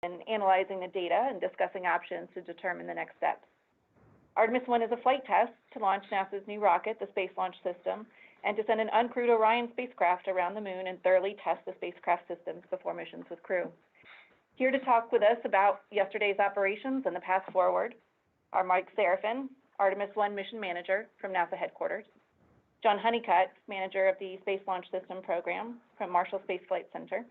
and analyzing the data and discussing options to determine the next steps. Artemis I is a flight test to launch NASA's new rocket, the Space Launch System, and to send an uncrewed Orion spacecraft around the moon and thoroughly test the spacecraft systems before missions with crew. Here to talk with us about yesterday's operations and the path forward are Mike Serafin, Artemis I Mission Manager from NASA headquarters, John Honeycutt, Manager of the Space Launch System Program from Marshall Space Flight Center,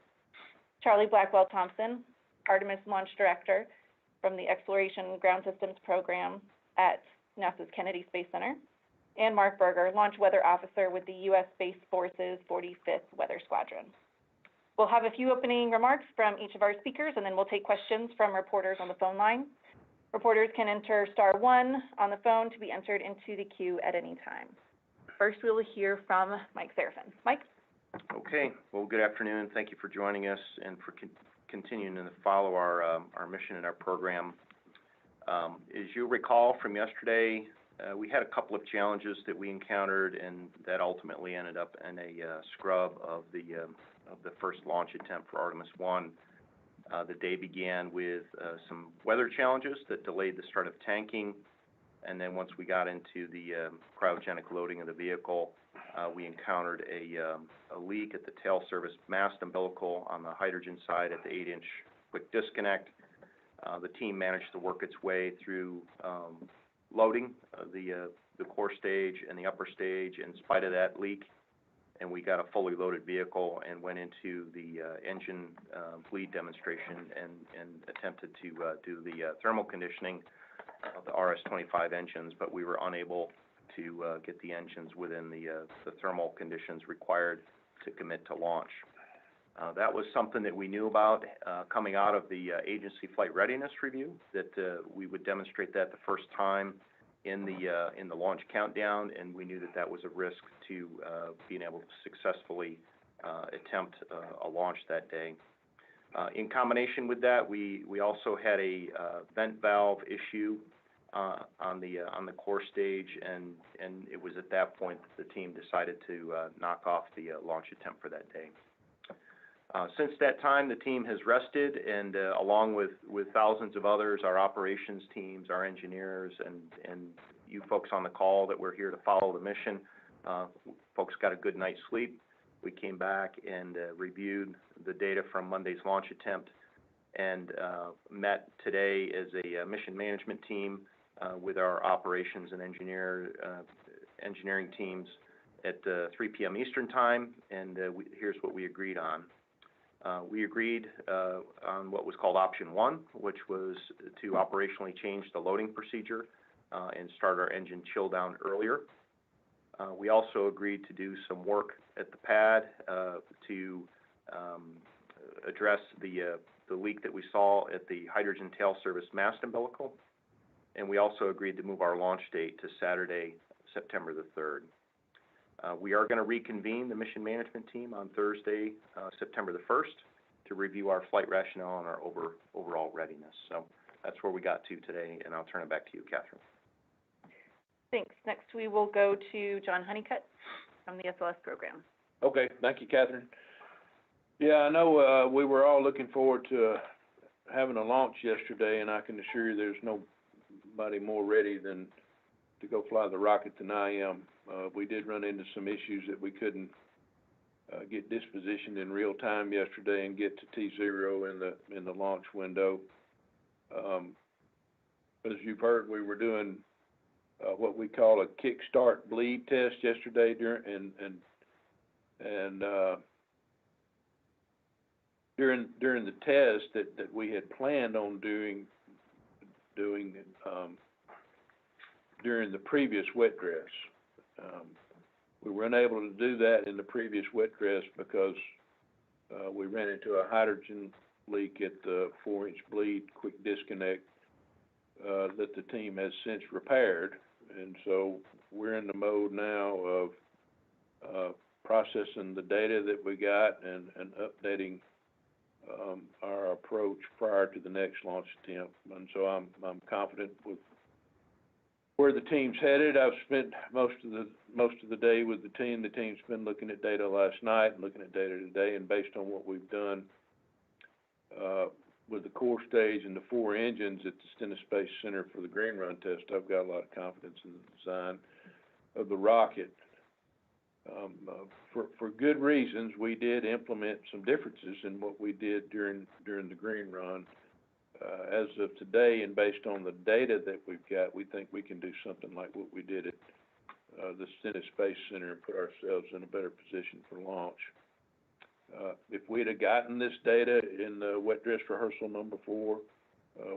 Charlie Blackwell-Thompson, Artemis Launch Director from the Exploration Ground Systems Program at NASA's Kennedy Space Center, and Mark Berger, Launch Weather Officer with the U.S. Space Force's 45th Weather Squadron. We'll have a few opening remarks from each of our speakers, and then we'll take questions from reporters on the phone line. Reporters can enter *1 on the phone to be entered into the queue at any time. First, we will hear from Mike Serafin. Mike? Okay. Well, good afternoon. Thank you for joining us and for continuing to follow our mission and our program. As you recall from yesterday, we had a couple of challenges that we encountered, and that ultimately ended up in a scrub of the first launch attempt for Artemis I. The day began with some weather challenges that delayed the start of tanking, and then once we got into the cryogenic loading of the vehicle, we encountered a leak at the tail service mast umbilical on the hydrogen side at the 8-inch quick disconnect. The team managed to work its way through loading the core stage and the upper stage in spite of that leak, and we got a fully loaded vehicle and went into the engine bleed demonstration and attempted to do the thermal conditioning of the RS-25 engines, but we were unable to get the engines within the thermal conditions required to commit to launch. That was something that we knew about coming out of the agency flight readiness review, that we would demonstrate that the first time in the launch countdown, and we knew that that was a risk to being able to successfully attempt a launch that day. In combination with that, we also had a vent valve issue on the core stage, and it was at that point that the team decided to knock off the launch attempt for that day. Since that time, the team has rested, and along with thousands of others, our operations teams, our engineers, and you folks on the call that we're here to follow the mission, folks got a good night's sleep. We came back and reviewed the data from Monday's launch attempt and met today as a mission management team with our operations and engineering teams at 3 p.m. Eastern Time, and here's what we agreed on. We agreed on what was called Option 1, which was to operationally change the loading procedure and start our engine chill down earlier. We also agreed to do some work at the pad to address the leak that we saw at the hydrogen tail service mast umbilical. And we also agreed to move our launch date to Saturday, September the 3rd. We are going to reconvene the mission management team on Thursday, September the 1st, to review our flight rationale and our overall readiness. So that's where we got to today, and I'll turn it back to you, Catherine. Thanks. Next, we will go to John Honeycutt from the SLS program. Okay, thank you, Catherine. Yeah, I know we were all looking forward to having a launch yesterday, and I can assure you there's nobody more ready than to go fly the rocket than I am. We did run into some issues that we couldn't get dispositioned in real time yesterday and get to T0 in the launch window. As you've heard, we were doing what we call a kickstart bleed test yesterday during the test that we had planned on doing during the previous wet dress. We were unable to do that in the previous wet dress because we ran into a hydrogen leak at the 4-inch bleed quick disconnect that the team has since repaired. And so we're in the mode now of processing the data that we got and updating our approach prior to the next launch attempt. And so I'm confident with where the team's headed. I've spent most of the day with the team. The team's been looking at data last night and looking at data today, and based on what we've done, with the core stage and the 4 engines at the Stennis Space Center for the Green Run test, I've got a lot of confidence in the design of the rocket. For good reasons, we did implement some differences in what we did during the Green Run. As of today, and based on the data that we've got, we think we can do something like what we did at the Stennis Space Center and put ourselves in a better position for launch. If we'd have gotten this data in the wet dress rehearsal number 4,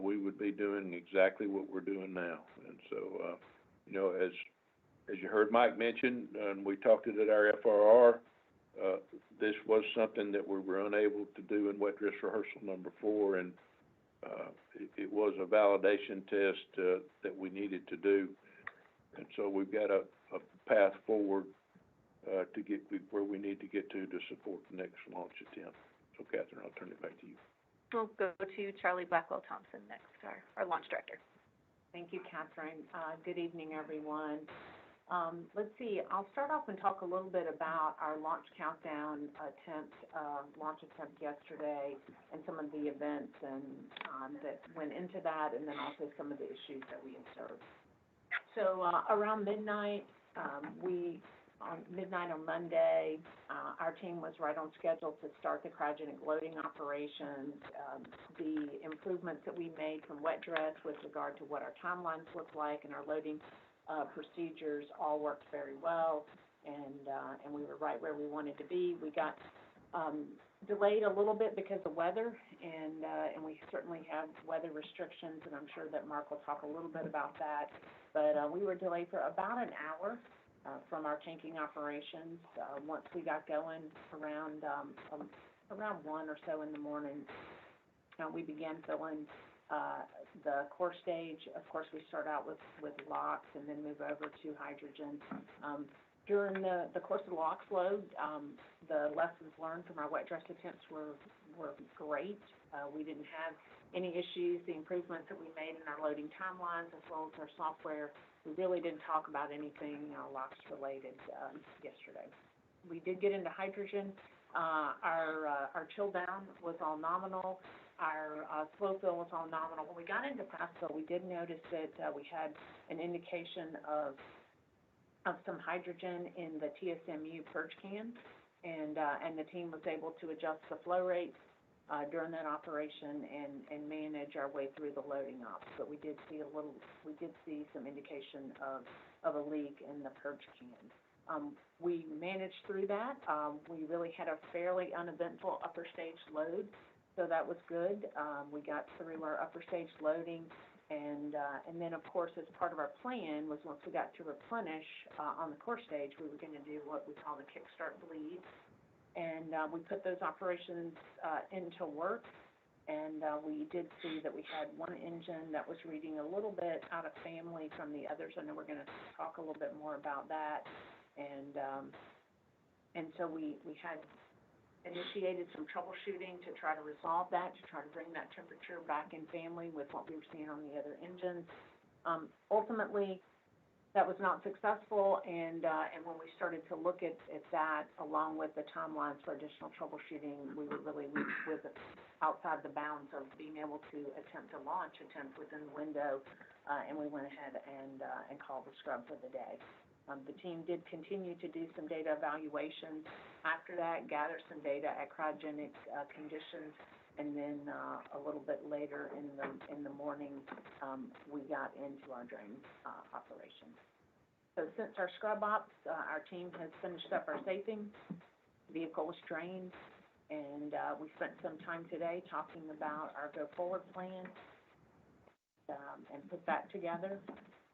we would be doing exactly what we're doing now. And so, you know, as you heard Mike mention, and we talked it at our FRR, this was something that we were unable to do in wet dress rehearsal number 4, and it was a validation test that we needed to do. And so we've got a path forward to get where we need to get to support the next launch attempt. So, Catherine, I'll turn it back to you. We'll go to Charlie Blackwell-Thompson next, our launch director. Thank you, Catherine. Good evening, everyone. Let's see, I'll start off and talk a little bit about our launch countdown launch attempt yesterday, and some of the events and that went into that, and then also some of the issues that we observed. So around midnight, on Monday, our team was right on schedule to start the cryogenic loading operations. The improvements that we made from wet dress with regard to what our timelines look like and our loading procedures all worked very well, and we were right where we wanted to be. We got delayed a little bit because of weather, and we certainly have weather restrictions, and I'm sure that Mark will talk a little bit about that. But we were delayed for about an hour from our tanking operations. Once we got going around 1 or so in the morning, we began filling the core stage. Of course, we start out with LOX and then move over to hydrogen. During the course of the LOX load, the lessons learned from our wet dress attempts were great. We didn't have any issues. The improvements that we made in our loading timelines as well as our software, we really didn't talk about anything LOX related yesterday. We did get into hydrogen. Our chill down was all nominal. Our slow fill was all nominal. When we got into fast fill, we did notice that we had an indication of some hydrogen in the TSMU purge can, and the team was able to adjust the flow rates during that operation and manage our way through the loading ops. But we did see some indication of a leak in the purge can. We managed through that. We really had a fairly uneventful upper stage load, so that was good. We got through our upper stage loading, and then of course, as part of our plan was once we got to replenish on the core stage, we were going to do what we call the kickstart bleed, and we put those operations into work, and we did see that we had one engine that was reading a little bit out of family from the others. I know we're going to talk a little bit more about that, and so we had initiated some troubleshooting to try to resolve that, to try to bring that temperature back in family with what we were seeing on the other engines. Ultimately, that was not successful, and when we started to look at that, along with the timelines for additional troubleshooting, we were really outside the bounds of being able to attempt a launch attempt within the window, and we went ahead and called the scrub for the day. The team did continue to do some data evaluations after that, gather some data at cryogenic conditions, and then a little bit later in the morning, we got into our drain operations. So since our scrub ops, our team has finished up our safing, vehicle was drained, and we spent some time today talking about our go-forward plan and put that together.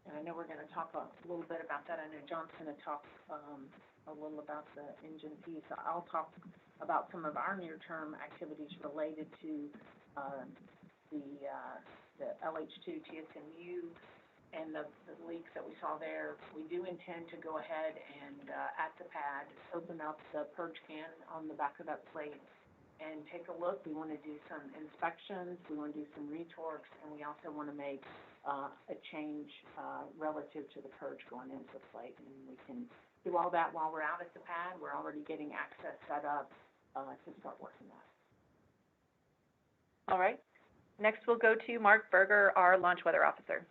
And I know we're going to talk a little bit about that. I know John's going to talk a little about the engine piece. I'll talk about some of our near-term activities related to the LH2 TSMU and the leaks that we saw there. We do intend to go ahead and, at the pad, open up the purge can on the back of that plate and take a look. We want to do some inspections, we want to do some retorques, and we also want to make a change relative to the purge going into the plate. And we can do all that while we're out at the pad. We're already getting access set up to start working that. All right. Next, we'll go to Mark Berger, our launch weather officer.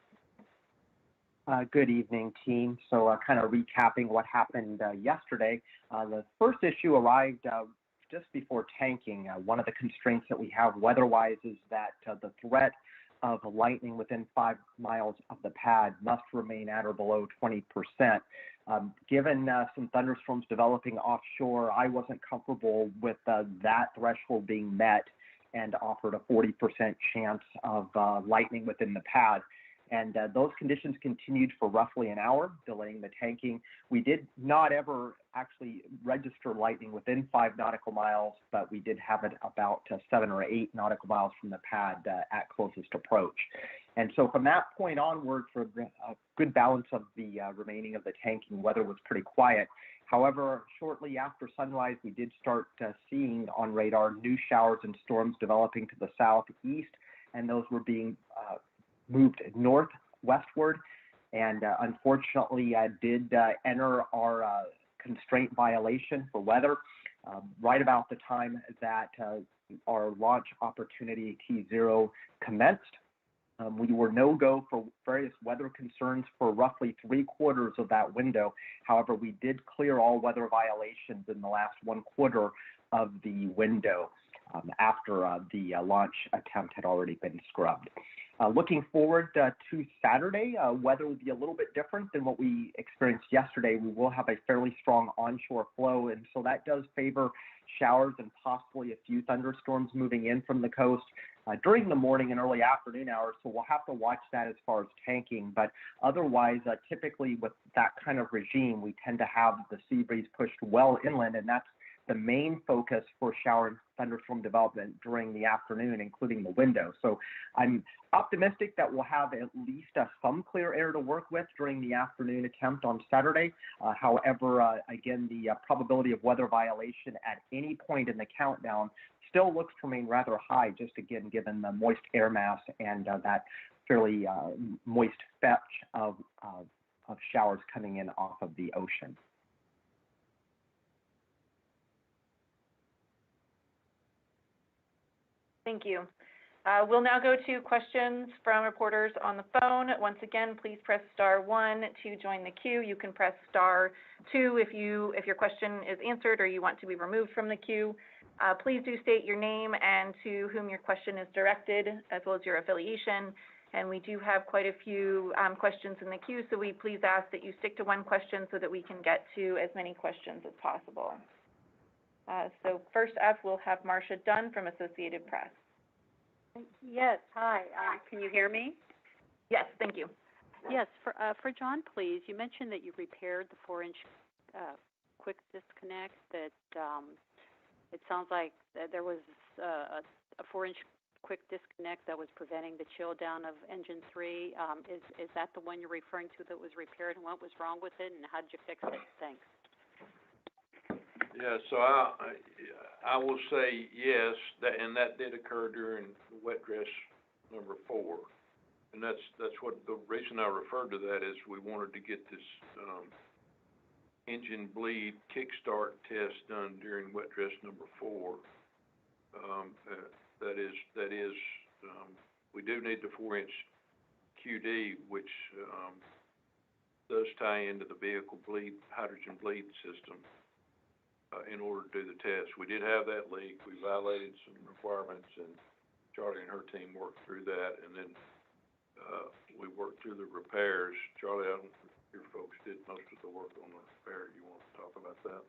Good evening, team. So kind of recapping what happened yesterday, the first issue arrived just before tanking. One of the constraints that we have weather-wise is that the threat of lightning within 5 miles of the pad must remain at or below 20%. Given some thunderstorms developing offshore, I wasn't comfortable with that threshold being met and offered a 40% chance of lightning within the pad. And those conditions continued for roughly an hour, delaying the tanking. We did not ever actually register lightning within 5 nautical miles, but we did have it about 7 or 8 nautical miles from the pad at closest approach. And so from that point onward, for a good balance of the remaining of the tanking, weather was pretty quiet. However, shortly after sunrise, we did start seeing on radar new showers and storms developing to the southeast, and those were being moved northwestward, and unfortunately did enter our constraint violation for weather right about the time that our launch opportunity T0 commenced. We were no-go for various weather concerns for roughly 3/4 of that window. However, we did clear all weather violations in the last 1/4 of the window after the launch attempt had already been scrubbed. Looking forward to Saturday, weather will be a little bit different than what we experienced yesterday. We will have a fairly strong onshore flow, and so that does favor showers and possibly a few thunderstorms moving in from the coast during the morning and early afternoon hours, so we'll have to watch that as far as tanking. But otherwise, typically with that kind of regime, we tend to have the sea breeze pushed well inland, and that's the main focus for shower and thunderstorm development during the afternoon, including the window. So I'm optimistic that we'll have at least some clear air to work with during the afternoon attempt on Saturday. However, again, the probability of weather violation at any point in the countdown still looks to remain rather high, just again, given the moist air mass and that fairly moist fetch of showers coming in off of the ocean. Thank you. We'll now go to questions from reporters on the phone. Once again, please press *1 to join the queue. You can press *2 if your question is answered or you want to be removed from the queue. Please do state your name and to whom your question is directed, as well as your affiliation. And we do have quite a few questions in the queue, so we please ask that you stick to one question so that we can get to as many questions as possible. So first up, we'll have Marcia Dunn from Associated Press. Yes, hi. Can you hear me? Yes, thank you. Yes, for John, please. You mentioned that you repaired the 4-inch quick disconnect. That it sounds like there was a 4-inch quick disconnect that was preventing the chill down of engine 3. Is that the one you're referring to that was repaired, and what was wrong with it, and how did you fix it? Thanks. Yeah, so I will say yes, and that did occur during wet dress number 4, and that's what the reason I referred to that is we wanted to get this engine bleed kickstart test done during wet dress number 4. That is, we do need the 4-inch QD, which does tie into the vehicle hydrogen bleed system. In order to do the test. We did have that leak. We violated some requirements, and Charlie and her team worked through that, and then we worked through the repairs. Charlie, I don't think your folks did most of the work on the repair. You want to talk about that?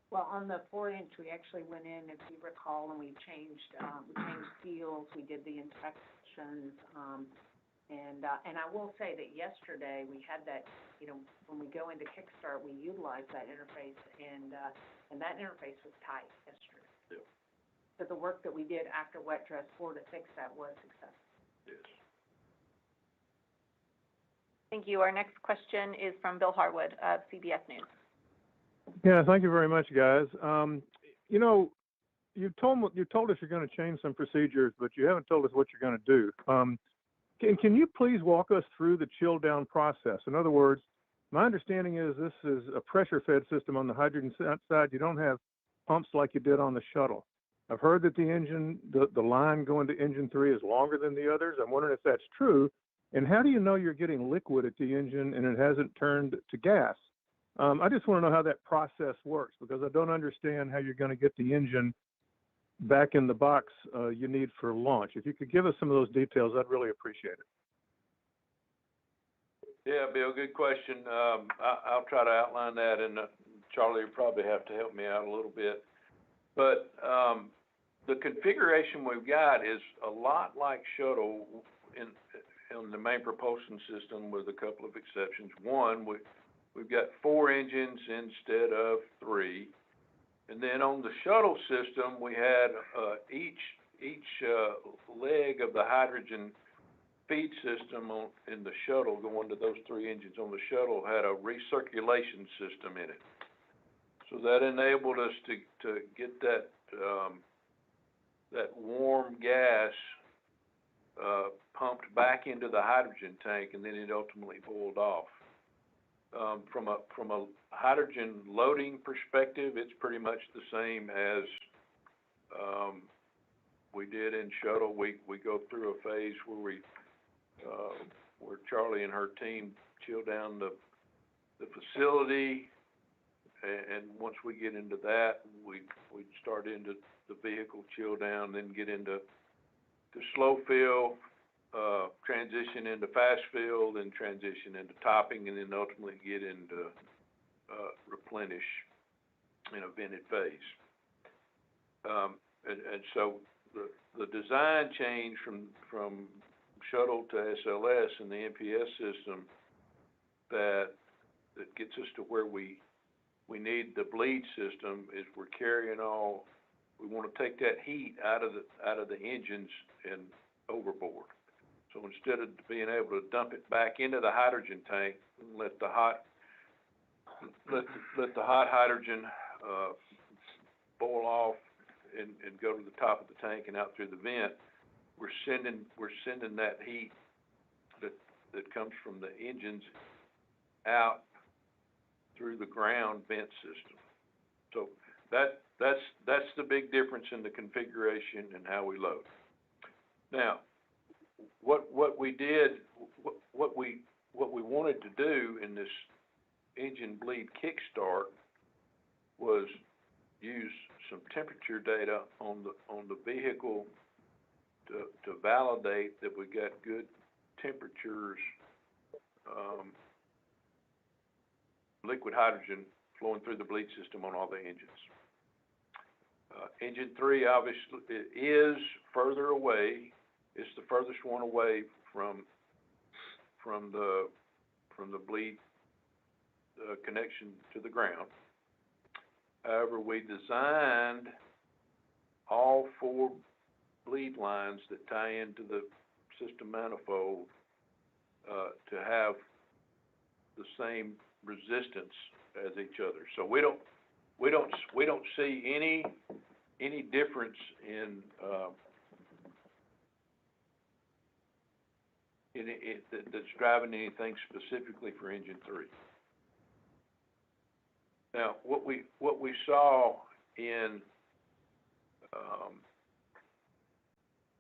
Well, on the 4-inch, we actually went in, if you recall, and we changed seals, we did the inspections, and I will say that yesterday we had that, when we go into Kickstart, we utilize that interface, and that interface was tight yesterday. Yeah. So the work that we did after wet dress 4 to fix that was successful. Yes. Thank you. Our next question is from Bill Harwood of CBS News. Yeah, thank you very much, guys. You told us you're going to change some procedures, but you haven't told us what you're going to do. Can you please walk us through the chill down process? In other words, my understanding is this is a pressure fed system on the hydrogen side. You don't have pumps like you did on the shuttle. I've heard that the line going to engine 3 is longer than the others. I'm wondering if that's true. And how do you know you're getting liquid at the engine and it hasn't turned to gas? I just want to know how that process works, because I don't understand how you're going to get the engine back in the box you need for launch. If you could give us some of those details, I'd really appreciate it. Yeah, Bill, good question. I'll try to outline that, and Charlie will probably have to help me out a little bit. But the configuration we've got is a lot like shuttle in the main propulsion system, with a couple of exceptions. One, we've got 4 engines instead of 3. And then on the shuttle system, we had each leg of the hydrogen feed system in the shuttle going to those 3 engines on the shuttle had a recirculation system in it. So that enabled us to get that warm gas pumped back into the hydrogen tank, and then it ultimately boiled off. From a hydrogen loading perspective, it's pretty much the same as we did in shuttle. We go through a phase where Charlie and her team chill down the facility, and once we get into that, we start into the vehicle chill down, then get into the slow fill, transition into fast fill, then transition into topping, and then ultimately get into replenish in a vented phase. And so the design change from shuttle to SLS and the NPS system that gets us to where we need the bleed system is we're carrying all. We want to take that heat out of the engines and overboard. So instead of being able to dump it back into the hydrogen tank and let the hot hydrogen boil off and go to the top of the tank and out through the vent, we're sending that heat that comes from the engines out through the ground vent system. So that's the big difference in the configuration and how we load. Now, what we wanted to do in this engine bleed kickstart was use some temperature data on the vehicle to validate that we got good temperatures, liquid hydrogen flowing through the bleed system on all the engines. Engine 3 obviously is further away. It's the furthest one away from the bleed connection to the ground. However, we designed all 4 bleed lines that tie into the system manifold to have the same resistance as each other. So we don't see any difference in that's driving anything specifically for engine 3. Now, what we saw in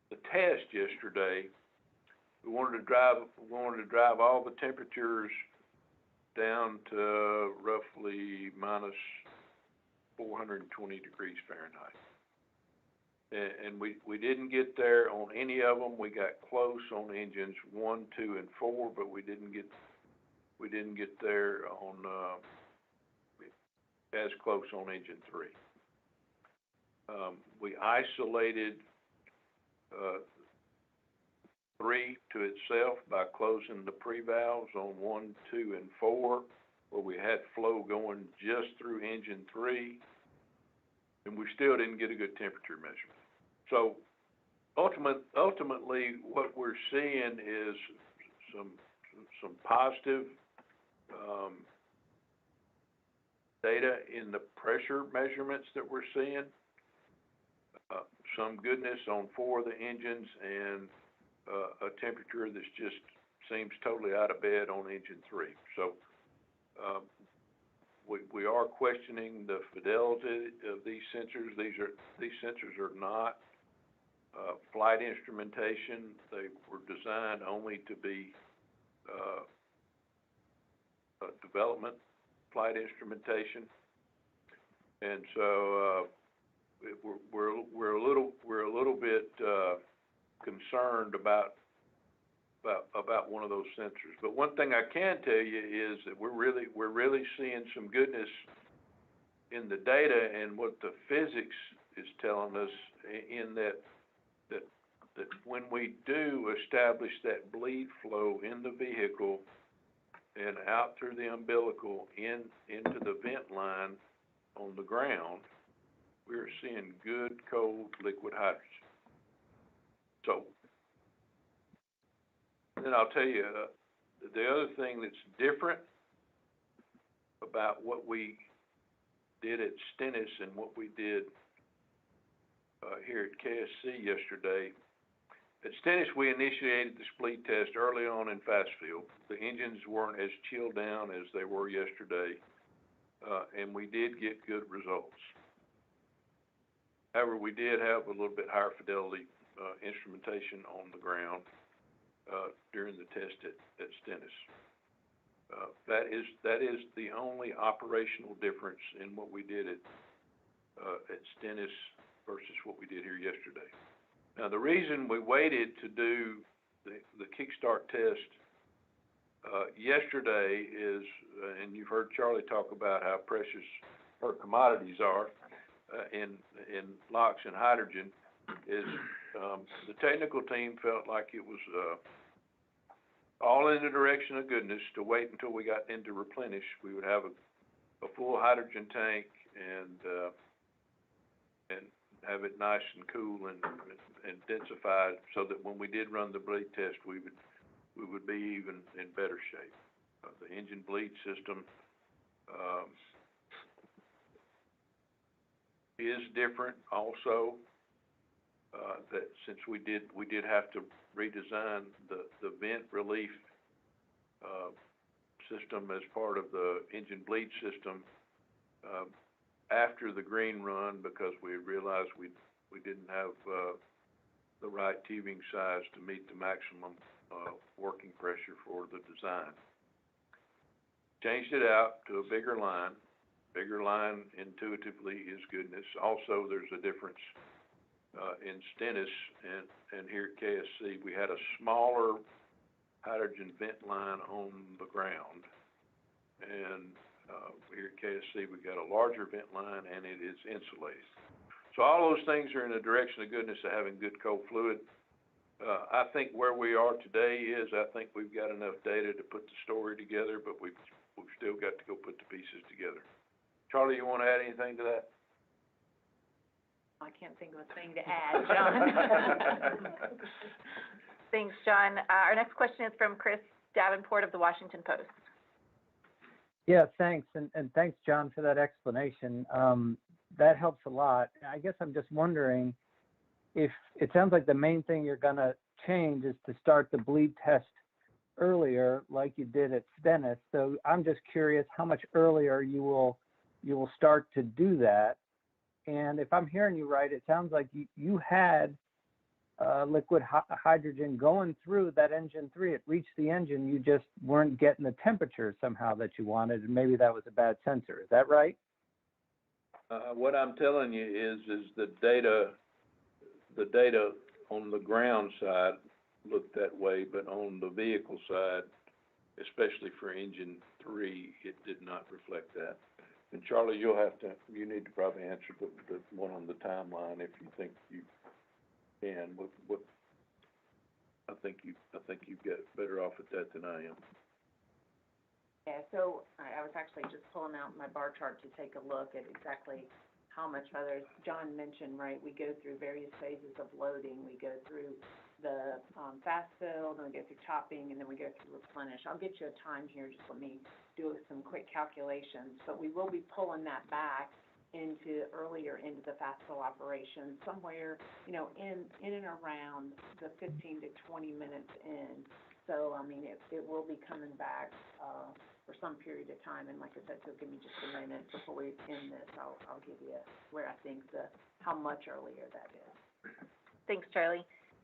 the test yesterday, we wanted to drive all the temperatures down to roughly minus 420 degrees Fahrenheit. And we didn't get there on any of them. We got close on engines 1, 2, and 4, but we didn't get there on as close on engine 3. We isolated 3 to itself by closing the pre-valves on 1, 2, and 4, where we had flow going just through engine 3, and we still didn't get a good temperature measurement. So ultimately, what we're seeing is some positive data in the pressure measurements that we're seeing, some goodness on 4 of the engines, and a temperature that's just seems totally out of bed on engine 3. So we are are questioning the fidelity of these sensors. These sensors are not flight instrumentation. They were designed only to be development flight instrumentation, and so we're a little bit concerned about one of those sensors. But one thing I can tell you is that we're really seeing some goodness in the data and what the physics is telling us, in that when we do establish that bleed flow in the vehicle and out through the umbilical into the vent line on the ground, we're seeing good cold liquid hydrogen. So then I'll tell you, the other thing that's different about what we did at Stennis and what we did here at KSC yesterday. At Stennis, we initiated the bleed test early on in fast field. The engines weren't as chilled down as they were yesterday, and we did get good results. However, we did have a little bit higher fidelity instrumentation on the ground during the test at Stennis. That is the only operational difference in what we did at Stennis versus what we did here yesterday. Now, the reason we waited to do the kickstart test yesterday is, and you've heard Charlie talk about how precious her commodities are in LOX and hydrogen, is the technical team felt like it was all in the direction of goodness to wait until we got into replenish. We would have a full hydrogen tank and have it nice and cool and densified, so that when we did run the bleed test, we would be even in better shape. The engine bleed system is different also. That since we did have to redesign the vent relief system as part of the engine bleed system after the green run, because we realized we didn't have the right tubing size to meet the maximum working pressure for the design. Changed it out to a bigger line. Bigger line intuitively is goodness. Also, there's a difference in Stennis and here at KSC. We had a smaller hydrogen vent line on the ground, and here at KSC we got a larger vent line, and it is insulated. So all those things are in the direction of goodness of having good cold fluid. I think where we are today is, I think we've got enough data to put the story together, but we've still got to go put the pieces together. Charlie, you want to add anything to that? I can't think of a thing to add, John. Thanks, John. Our next question is from Chris Davenport of the Washington Post. Yeah, thanks, and thanks, John, for that explanation. That helps a lot. I guess I'm just wondering if it sounds like the main thing you're going to change is to start the bleed test earlier, like you did at Stennis. So I'm just curious how much earlier you will start to do that. And if I'm hearing you right, it sounds like you had liquid hydrogen going through that engine 3. It reached the engine. You just weren't getting the temperature somehow that you wanted, and maybe that was a bad sensor. Is that right? What I'm telling you is the data on the ground side looked that way, but on the vehicle side, especially for engine 3, it did not reflect that. And Charlie, you need to probably answer the one on the timeline if you think you can. What I think you get better off at that than I am. Yeah, so I was actually just pulling out my bar chart to take a look at exactly how much further. As John mentioned, right, we go through various phases of loading. We go through the fast fill, then we go through topping, and then we go through replenish. I'll get you a time here. Just let me do some quick calculations. But we will be pulling that back earlier into the fast fill operation, somewhere, in and around the 15 to 20 minutes in. So, I mean, it will be coming back for some period of time. And like I said, so give me just a minute before we end this, I'll give you where I think how much earlier that is. Thanks, Charlie.